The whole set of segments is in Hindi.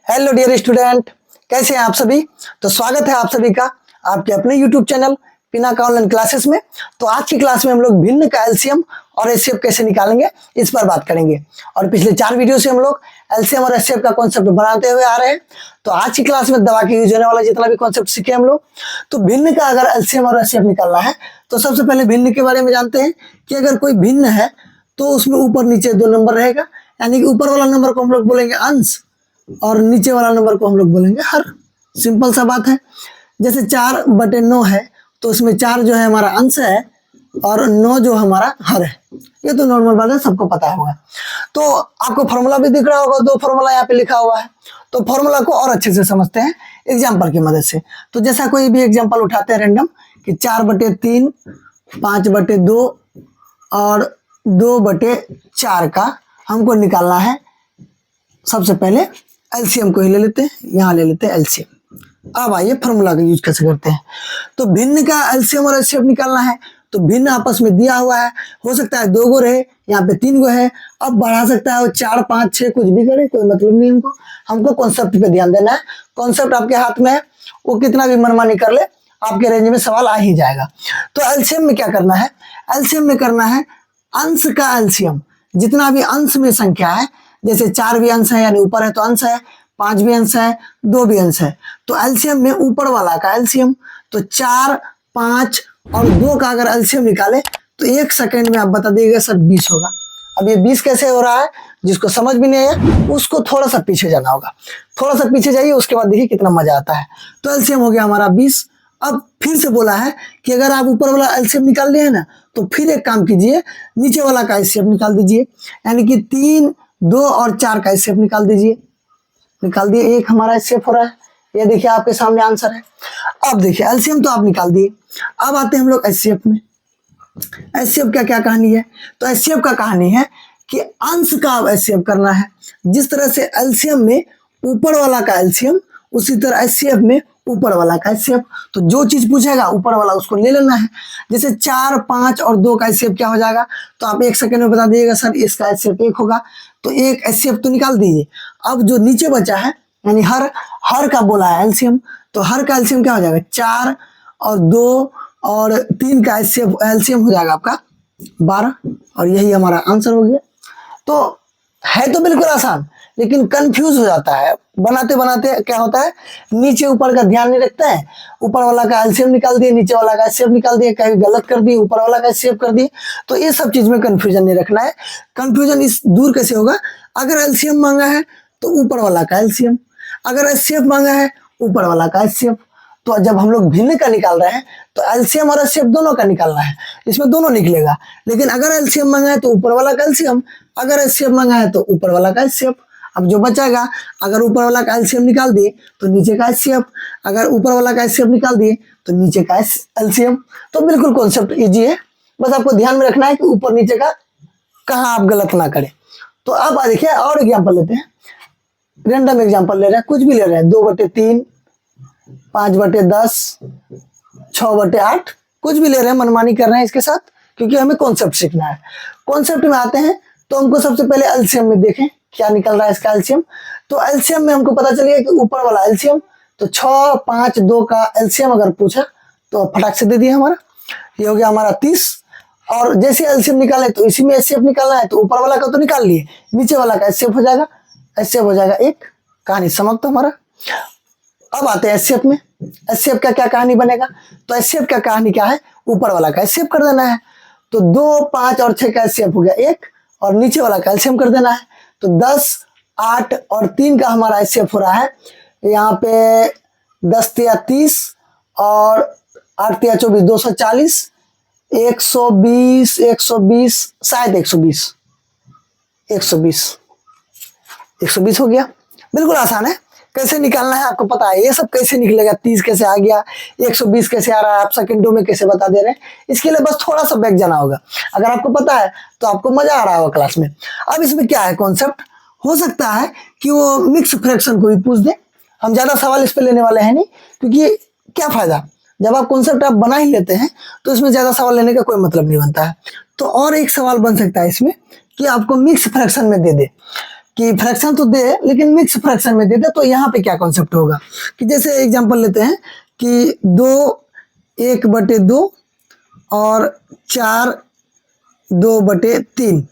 हेलो डियर स्टूडेंट, कैसे हैं आप सभी। तो स्वागत है आप सभी का आपके अपने YouTube channel Pinaka online classes में। तो आज की क्लास में हम लोग भिन्न का एलसीएम और एचसीएफ कैसे निकालेंगे इस पर बात करेंगे। और पिछले 4 वीडियो से हम लोग एलसीएम और एचसीएफ का कॉन्सेप्ट बनाते हुए आ रहे हैं। तो आज की क्लास में दवा के यूज होने वाला जितना भी कॉन्सेप्ट सीखे हम लोग, तो भिन्न का अगर एलसीएम और एचसीएफ निकालना है तो सबसे पहले भिन्न के बारे में जानते हैं कि अगर कोई भिन्न है तो उसमें ऊपर नीचे 2 नंबर रहेगा, यानी कि ऊपर वाला नंबर को हम लोग बोलेंगे अंश और नीचे वाला नंबर को हम लोग बोलेंगे हर। सिंपल सा बात है। जैसे 4/9 है तो उसमें 4 जो है हमारा अंश है और 9 जो हमारा हर है। ये तो नॉर्मल बात है, सबको पता होगा। तो आपको फॉर्मूला भी दिख रहा होगा, 2 फॉर्मूला यहाँ पे लिखा हुआ है। तो फॉर्मूला को और अच्छे से समझते हैं एग्जाम्पल की मदद से। तो जैसा कोई भी एग्जाम्पल उठाते हैं रैंडम कि 4/3, 5/2 और 2/4 का हमको निकालना है। सबसे पहले एलसीएम को ही ले लेते हैं, यहाँ ले लेते हैं एलसीएम। अब आइए फॉर्मूला का यूज कैसे करते हैं। तो भिन्न का एलसीएम और एचसीएफ निकालना है तो भिन्न आपस में दिया हुआ है, हो सकता है 2 गो रहे, यहाँ पे 3 गो है। अब बढ़ा सकता है वो 4, 5, 6 कुछ भी करे, कोई मतलब नहीं। हमको कॉन्सेप्ट पे ध्यान देना है। कॉन्सेप्ट आपके हाथ में है, वो कितना भी मनमानी कर ले आपके रेंज में सवाल आ ही जाएगा। तो एलसीएम में क्या करना है, एलसीएम में करना है अंश का एलसीएम। जितना भी अंश में संख्या है, जैसे 4 भी अंश है यानी ऊपर है तो अंश है, 5 भी अंश है, 2 भी अंश है, तो एलसीएम में ऊपर वाला का एलसीएम। तो 4, 5 और 2 का अगर एलसीएम निकाले तो 1 सेकंड में आप बता दीजिएगा सर 20 होगा। अब ये 20 कैसे हो रहा है, जिसको समझ भी नहीं आया उसको थोड़ा सा पीछे जाना होगा। थोड़ा सा पीछे जाइए, उसके बाद देखिए कितना मजा आता है। तो एलसीएम हो गया हमारा 20। अब फिर से बोला है कि अगर आप ऊपर वाला एलसीएम निकाल लिए है ना, तो फिर एक काम कीजिए, नीचे वाला का एलसीएम निकाल दीजिए। यानी कि 3, 2 और 4 का एचसीएफ निकाल दीजिए। निकाल दिए, 1 हमारा एचसीएफ हो रहा है। ये देखिए आपके सामने आंसर है। अब देखिए एलसीएम तो आप निकाल दिए। अब आते हैं हम लोग एचसीएफ में। एचसीएफ का क्या कहानी है, तो एचसीएफ का कहानी है कि अंश का एचसीएफ करना है। जिस तरह से एलसीएम में ऊपर वाला का एलसीएम, उसी तरह एचसीएफ में ऊपर वाला का एचसीएफ। तो जो चीज पूछेगा ऊपर वाला उसको ले लेना है। जैसे 4, 5 और 2 का एचसीएफ क्या हो जाएगा, तो आप 1 सेकंड में बता दीजिएगा सर इसका एचसीएफ 1 होगा। तो 1 एचसीएफ तो निकाल दीजिए। अब जो नीचे बचा है यानी हर का बोला है एलसीएम, तो हर का एलसीएम क्या हो जाएगा, 4 और 2 और 3 का एलसीएम हो जाएगा आपका 12। और यही हमारा आंसर हो गया। तो है तो बिल्कुल आसान, लेकिन कंफ्यूज हो जाता है बनाते बनाते। क्या होता है, नीचे ऊपर का ध्यान नहीं रखता है। ऊपर वाला का एलसीएम निकाल दिए, नीचे वाला का एचसीएफ निकाल दिए, कहीं गलत कर दिए, ऊपर वाला का एचसीएफ कर दिए। तो ये सब चीज में कंफ्यूजन नहीं रखना है। कंफ्यूजन इस दूर कैसे होगा, अगर एलसीएम मांगा है तो ऊपर वाला का एलसीएम, अगर एचसीएफ मांगा है ऊपर वाला का एचसीएफ। तो जब हम लोग भिन्न का निकाल रहे हैं तो एलसीएम और एचसीएफ दोनों का निकालना है, इसमें दोनों निकलेगा। लेकिन अगर एलसीएम मांगा है तो ऊपर वाला का एलसीएम, अगर एचसीएफ मांगा है तो ऊपर वाला का एचसीएफ। अब जो बचेगा, अगर ऊपर वाला का एलसीएम निकाल दिए तो नीचे का एचसीएफ, अगर ऊपर वाला का एचसीएफ निकाल दिए तो नीचे का एलसीएम। तो बिल्कुल कॉन्सेप्ट इजी है, बस आपको ध्यान में रखना है कि ऊपर नीचे का कहाँ आप गलत ना करें। तो अब देखिए और एग्जाम्पल लेते हैं, रेंडम एग्जाम्पल ले रहे हैं, कुछ भी ले रहे हैं। 2/3, 5/10, 6/8 कुछ भी ले रहे हैं, मनमानी कर रहे हैं इसके साथ, क्योंकि हमें कॉन्सेप्ट सीखना है। कॉन्सेप्ट में आते हैं तो हमको सबसे पहले एलसीएम में देखें क्या निकल रहा है इसका एलसीएम। तो एलसीएम में हमको पता चलिए कि ऊपर वाला एलसीएम, तो 6, 5, 2 का एलसीएम अगर पूछा तो फटाक से दे दिया हमारा, ये हो गया हमारा 30। और जैसे एलसीएम निकाले तो इसी में एचसीएफ निकालना है, तो ऊपर वाला का तो निकाल लिए, नीचे वाला का एचसीएफ हो जाएगा, एचसीएफ हो जाएगा 1। कहानी समाप्त हमारा। अब आते हैं एचसीएफ में। एचसीएफ का क्या कहानी बनेगा, तो एचसीएफ का कहानी क्या है, ऊपर वाला का एचसीएफ कर देना है। तो 2, 5 और 6 का एचसीएफ हो गया 1 और नीचे वाला का एलसीएम कर देना है। तो 10, 8 और 3 का हमारा एचसीएफ हो रहा है यहाँ पे 10 या 30 और 8 या 24, 240, 120, 120 शायद 120 हो गया। बिल्कुल आसान है, कैसे निकालना है आपको पता है। ये सब कैसे निकलेगा, 30 कैसे आ गया, 120 कैसे आ रहा है, आप सेकंडों में कैसे बता दे रहे हैं। इसके लिए बस थोड़ा सा बैक जाना होगा। अगर आपको पता है तो आपको मजा आ रहा होगा क्लास में। अब इसमें क्या है कॉन्सेप्ट, हो सकता है कि वो मिक्स फ्रैक्शन को भी पूछ दे। हम ज्यादा सवाल इस पे लेने वाले हैं नहीं, क्योंकि क्या फायदा, जब आप कॉन्सेप्ट आप बना ही लेते हैं तो इसमें ज्यादा सवाल लेने का कोई मतलब नहीं बनता है। तो और एक सवाल बन सकता है इसमें कि आपको मिक्स फ्रैक्शन में दे दे कि फ्रैक्शन तो दे लेकिन मिक्स फ्रैक्शन में दे दे, तो यहाँ पे क्या कॉन्सेप्ट होगा कि जैसे एग्जांपल लेते हैं कि 2/1/2 और 4/2/3,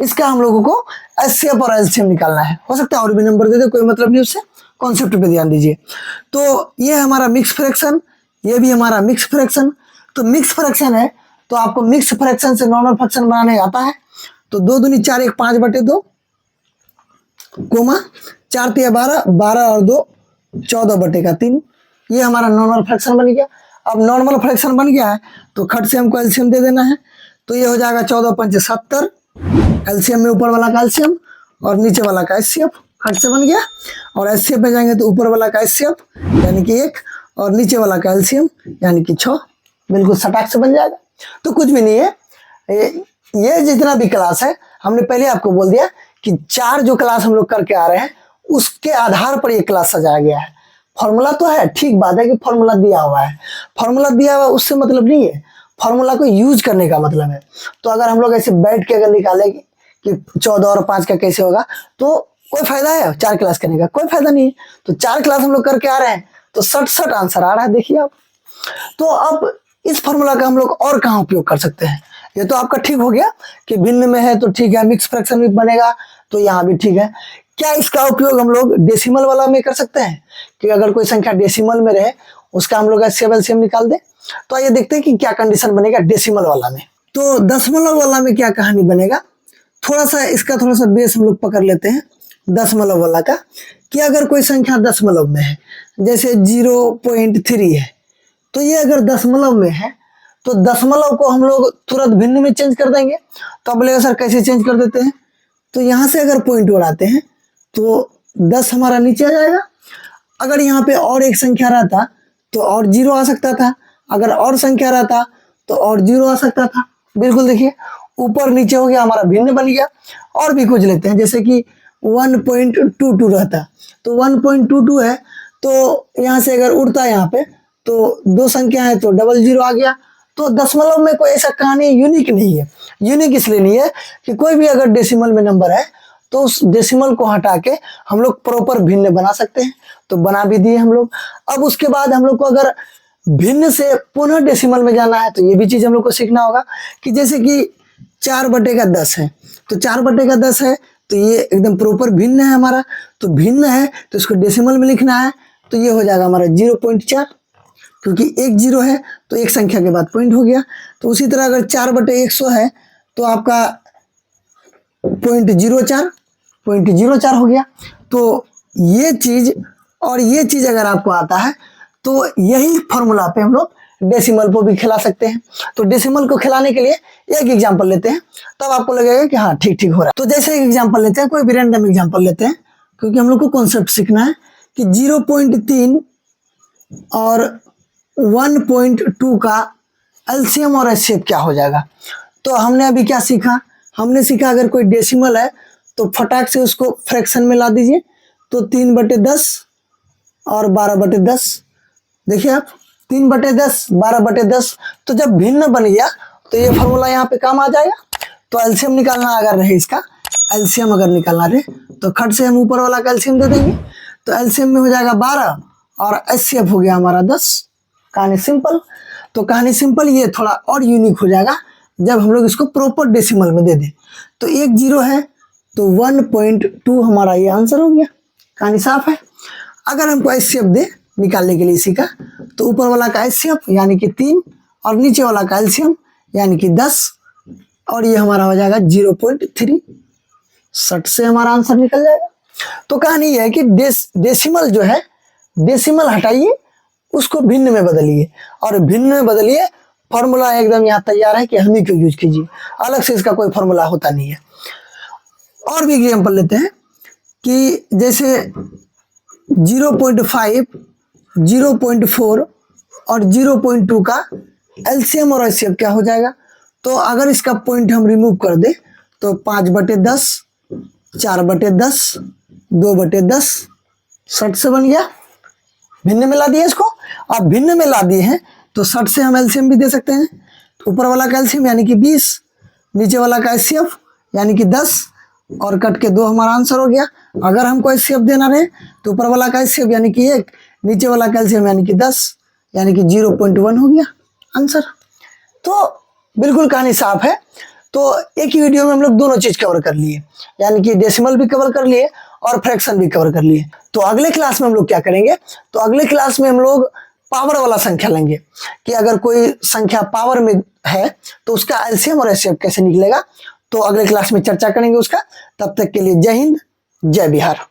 इसका हम लोगों को एचसीएफ और एलसीएम निकालना है। हो सकता है और भी नंबर दे दे, कोई मतलब नहीं उससे, कॉन्सेप्ट पे ध्यान दीजिए। तो ये हमारा मिक्स फ्रैक्शन, ये भी हमारा मिक्स फ्रैक्शन। तो मिक्स फ्रैक्शन है तो आपको मिक्स फ्रैक्शन से नॉर्मल फ्रैक्शन बनाने आता है। तो 2 दूनी 4, 1 5/2 कोमा 4 3 12, 12 और 2 14/3, ये हमारा नॉर्मल फ्रैक्शन बन गया। अब नॉर्मल फ्रैक्शन बन गया है तो खट से हमको एलसीएम दे देना है। तो ये हो जाएगा 14 5 70, एलसीएम में ऊपर वाला का एलसीएम और नीचे वाला का एचसीएफ, खट से बन गया। और एचसीएफ में जाएंगे तो ऊपर वाला का एचसीएफ यानी कि 1 और नीचे वाला का एलसीएम यानी कि 6, बिल्कुल सटाक से बन जाएगा। तो कुछ भी नहीं है, ये जितना भी क्लास है हमने पहले आपको बोल दिया कि 4 जो क्लास हम लोग करके आ रहे हैं उसके आधार पर ये क्लास सजाया गया है। फॉर्मूला तो है, ठीक बात है कि फॉर्मूला दिया हुआ है, फॉर्मूला दिया हुआ उससे मतलब नहीं है, फॉर्मूला को यूज करने का मतलब है। तो अगर हम लोग ऐसे बैठ के अगर निकालेंगे कि 14 और 5 का कैसे होगा तो कोई फायदा है 4 क्लास करने का? कोई फायदा नहीं है। तो 4 क्लास हम लोग करके आ रहे हैं तो 60 आंसर आ रहा है, देखिए आप। तो अब इस फॉर्मूला का हम लोग और कहाँ उपयोग कर सकते हैं? ये तो आपका ठीक हो गया कि भिन्न में है तो ठीक है, मिक्स फ्रैक्शन भी बनेगा तो यहाँ भी ठीक है। क्या इसका उपयोग हम लोग डेसिमल वाला में कर सकते हैं कि अगर कोई संख्या डेसिमल में रहे उसका हम लोग एलसीएम निकाल दें? तो आइए देखते हैं कि क्या कंडीशन बनेगा डेसिमल वाला में। तो दशमलव वाला में क्या कहानी बनेगा, थोड़ा सा इसका थोड़ा सा बेस हम लोग पकड़ लेते हैं दशमलव वाला का। कि अगर कोई संख्या दशमलव में है, जैसे 0.3 है, तो ये अगर दशमलव में है तो दशमलव को हम लोग तुरंत भिन्न में चेंज कर देंगे। तो अब बोलेगा सर कैसे चेंज कर देते हैं? तो यहाँ से अगर पॉइंट उड़ाते हैं तो 10 हमारा नीचे आ जाएगा। अगर यहाँ पे और एक संख्या रहता तो और 0 आ सकता था, अगर और संख्या रहता तो और 0 आ सकता था। बिल्कुल देखिए ऊपर नीचे हो गया, हमारा भिन्न बन गया। और भी कुछ लेते हैं, जैसे कि 1.22 रहता तो 1.22 है तो यहाँ से अगर उड़ता है यहाँ पे तो 2 संख्या है तो 00 आ गया। तो दशमलव में कोई ऐसा कहानी यूनिक नहीं है। यूनिक इसलिए नहीं है कि कोई भी अगर डेसिमल में नंबर है तो उस डेसिमल को हटा के हम लोग प्रॉपर भिन्न बना सकते हैं, तो बना भी दिए हम लोग। अब उसके बाद हम लोग को अगर भिन्न से पुनः डेसिमल में जाना है तो ये भी चीज हम लोग को सीखना होगा कि जैसे कि 4/10 है, तो 4/10 है तो ये एकदम प्रॉपर भिन्न है हमारा। तो भिन्न है तो इसको डेसिमल में लिखना है, तो ये हो जाएगा हमारा 0.4, क्योंकि 1 0 है तो एक संख्या के बाद पॉइंट हो गया। तो उसी तरह अगर 4/100 है तो आपका 0.04 हो गया। तो ये चीज और ये चीज अगर आपको आता है तो यही फॉर्मूला पे हम लोग डेसिमल को भी खिला सकते हैं। तो डेसिमल को खिलाने के लिए एक एग्जांपल लेते हैं, तब आपको लगेगा कि हाँ ठीक ठीक हो रहा है। तो जैसे एक एग्जांपल लेते हैं, कोई भी रैंडम एग्जांपल लेते हैं, क्योंकि हम लोग को कॉन्सेप्ट सीखना है कि 0.3 और 1.2 का एलसीएम और एचसीएफ क्या हो जाएगा। तो हमने अभी क्या सीखा, हमने सीखा अगर कोई डेसिमल है तो फटाक से उसको फ्रैक्शन में ला दीजिए। तो 3/10 और 12/10, देखिए आप 3/10 12/10। तो जब भिन्न बन गया तो ये फॉर्मूला यहाँ पे काम आ जाएगा। तो एलसीएम निकालना अगर रहे, इसका एलसीएम अगर निकालना रहे तो खट से हम ऊपर वाला का एलसीएम दे देंगे। तो एलसीएम में हो जाएगा 12 और एचसीएफ हो गया हमारा 10। कहानी सिंपल। तो कहानी सिंपल, ये थोड़ा और यूनिक हो जाएगा जब हम लोग इसको प्रॉपर डेसिमल में दे दें। तो 1 0 है तो 1.2 हमारा ये आंसर हो गया। कहानी साफ है। अगर हमको एचसीएफ दे निकालने के लिए इसी का, तो ऊपर वाला का एचसीएफ यानी कि 3 और नीचे वाला का एलसीएम यानी कि 10, और ये हमारा हो जाएगा 0.3। 60 से हमारा आंसर निकल जाएगा। तो कहानी ये है कि डेसिमल जो है, डेसिमल हटाइए, उसको भिन्न में बदलिए, और भिन्न में बदलिए फॉर्मूला एकदम यहाँ तैयार है कि हम ही को यूज कीजिए, अलग से इसका कोई फॉर्मूला होता नहीं है। और भी एग्जाम्पल लेते हैं कि जैसे 0.5, 0.4 और 0.2 का एलसीएम और एचसीएफ क्या हो जाएगा। तो अगर इसका पॉइंट हम रिमूव कर दे तो 5/10, 4/10, 2/10, 60 से बन गया। भिन्न में ला दिए इसको। अब भिन्न में ला दिए हैं तो 60 से हम एलसीएम भी दे सकते हैं। तो ऊपर वाला का एलसीएम यानी कि 20, नीचे वाला का एचसीएफ यानी कि 10, और कट के 2 हमारा आंसर हो गया। अगर हमको एचसीएफ देना रहे तो ऊपर वाला का एचसीएफ यानी कि 1, नीचे वाला का एलसीएम यानी कि 10, यानी कि 0.1 हो गया आंसर। तो बिल्कुल कहानी साफ है। तो एक ही वीडियो में हम लोग दोनों चीज कवर कर लिए, यानी कि डेसिमल भी कवर कर लिए और फ्रैक्शन भी कवर कर लिए। तो अगले क्लास में हम लोग क्या करेंगे, तो अगले क्लास में हम लोग पावर वाला संख्या लेंगे कि अगर कोई संख्या पावर में है तो उसका एलसीएम और एचसीएफ कैसे निकलेगा। तो अगले क्लास में चर्चा करेंगे उसका। तब तक के लिए जय हिंद, जय बिहार।